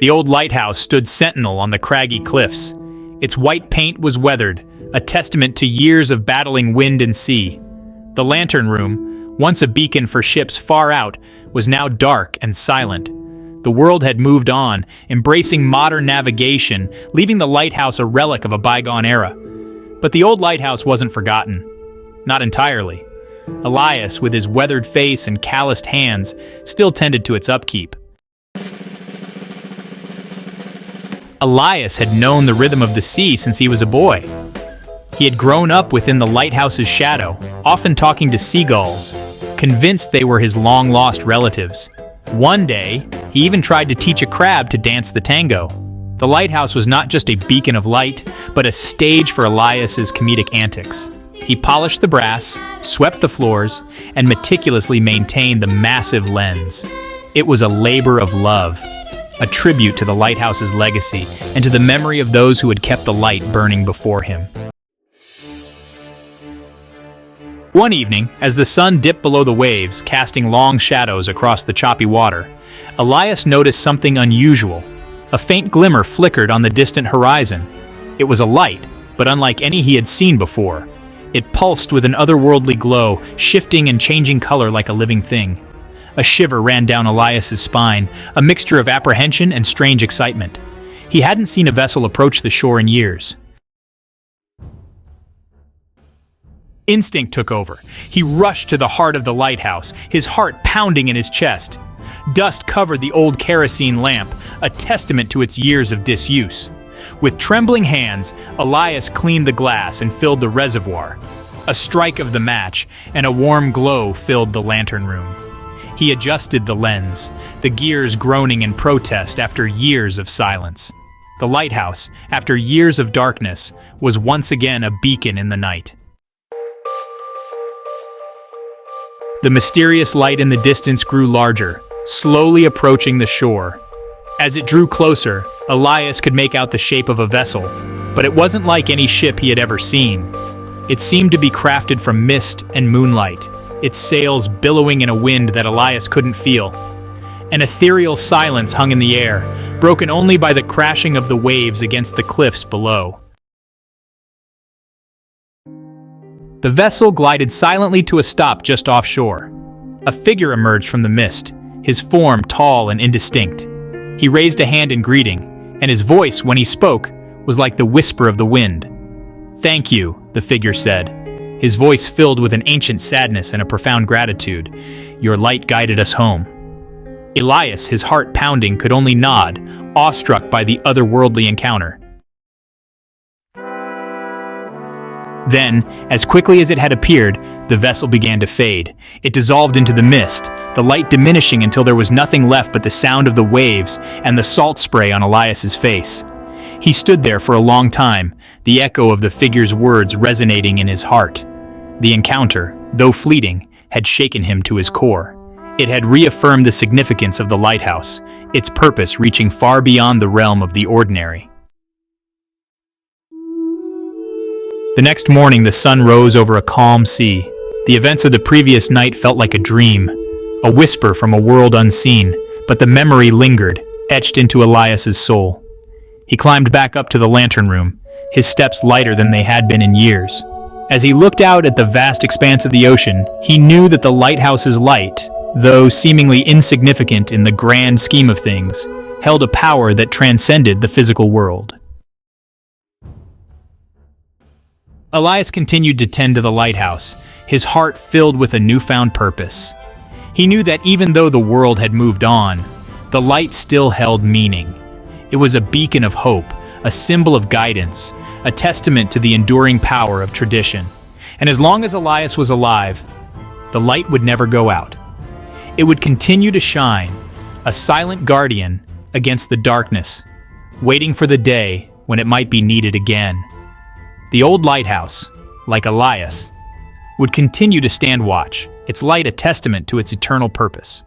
The old lighthouse stood sentinel on the craggy cliffs. Its white paint was weathered, a testament to years of battling wind and sea. The lantern room, once a beacon for ships far out, was now dark and silent. The world had moved on, embracing modern navigation, leaving the lighthouse a relic of a bygone era. But the old lighthouse wasn't forgotten. Not entirely. Elias, with his weathered face and calloused hands, still tended to its upkeep. Elias had known the rhythm of the sea since he was a boy. He had grown up within the lighthouse's shadow, often talking to seagulls, convinced they were his long-lost relatives. One day, he even tried to teach a crab to dance the tango. The lighthouse was not just a beacon of light, but a stage for Elias's comedic antics. He polished the brass, swept the floors, and meticulously maintained the massive lens. It was a labor of love, a tribute to the lighthouse's legacy and to the memory of those who had kept the light burning before him. One evening, as the sun dipped below the waves, casting long shadows across the choppy water, Elias noticed something unusual. A faint glimmer flickered on the distant horizon. It was a light, but unlike any he had seen before. It pulsed with an otherworldly glow, shifting and changing color like a living thing. A shiver ran down Elias's spine, a mixture of apprehension and strange excitement. He hadn't seen a vessel approach the shore in years. Instinct took over. He rushed to the heart of the lighthouse, his heart pounding in his chest. Dust covered the old kerosene lamp, a testament to its years of disuse. With trembling hands, Elias cleaned the glass and filled the reservoir. A strike of the match, and a warm glow filled the lantern room. He adjusted the lens, the gears groaning in protest after years of silence. The lighthouse, after years of darkness, was once again a beacon in the night. The mysterious light in the distance grew larger, slowly approaching the shore. As it drew closer, Elias could make out the shape of a vessel, but it wasn't like any ship he had ever seen. It seemed to be crafted from mist and moonlight, its sails billowing in a wind that Elias couldn't feel. An ethereal silence hung in the air, broken only by the crashing of the waves against the cliffs below. The vessel glided silently to a stop just offshore. A figure emerged from the mist, his form tall and indistinct. He raised a hand in greeting, and his voice, when he spoke, was like the whisper of the wind. "Thank you," the figure said, his voice filled with an ancient sadness and a profound gratitude. "Your light guided us home." Elias, his heart pounding, could only nod, awestruck by the otherworldly encounter. Then, as quickly as it had appeared, the vessel began to fade. It dissolved into the mist, the light diminishing until there was nothing left but the sound of the waves and the salt spray on Elias's face. He stood there for a long time, the echo of the figure's words resonating in his heart. The encounter, though fleeting, had shaken him to his core. It had reaffirmed the significance of the lighthouse, its purpose reaching far beyond the realm of the ordinary. The next morning, the sun rose over a calm sea. The events of the previous night felt like a dream, a whisper from a world unseen, but the memory lingered, etched into Elias's soul. He climbed back up to the lantern room, his steps lighter than they had been in years. As he looked out at the vast expanse of the ocean, he knew that the lighthouse's light, though seemingly insignificant in the grand scheme of things, held a power that transcended the physical world. Elias continued to tend to the lighthouse, his heart filled with a newfound purpose. He knew that even though the world had moved on, the light still held meaning. It was a beacon of hope, a symbol of guidance, a testament to the enduring power of tradition. And as long as Elias was alive, the light would never go out. It would continue to shine, a silent guardian against the darkness, waiting for the day when it might be needed again. The old lighthouse, like Elias, would continue to stand watch, its light a testament to its eternal purpose.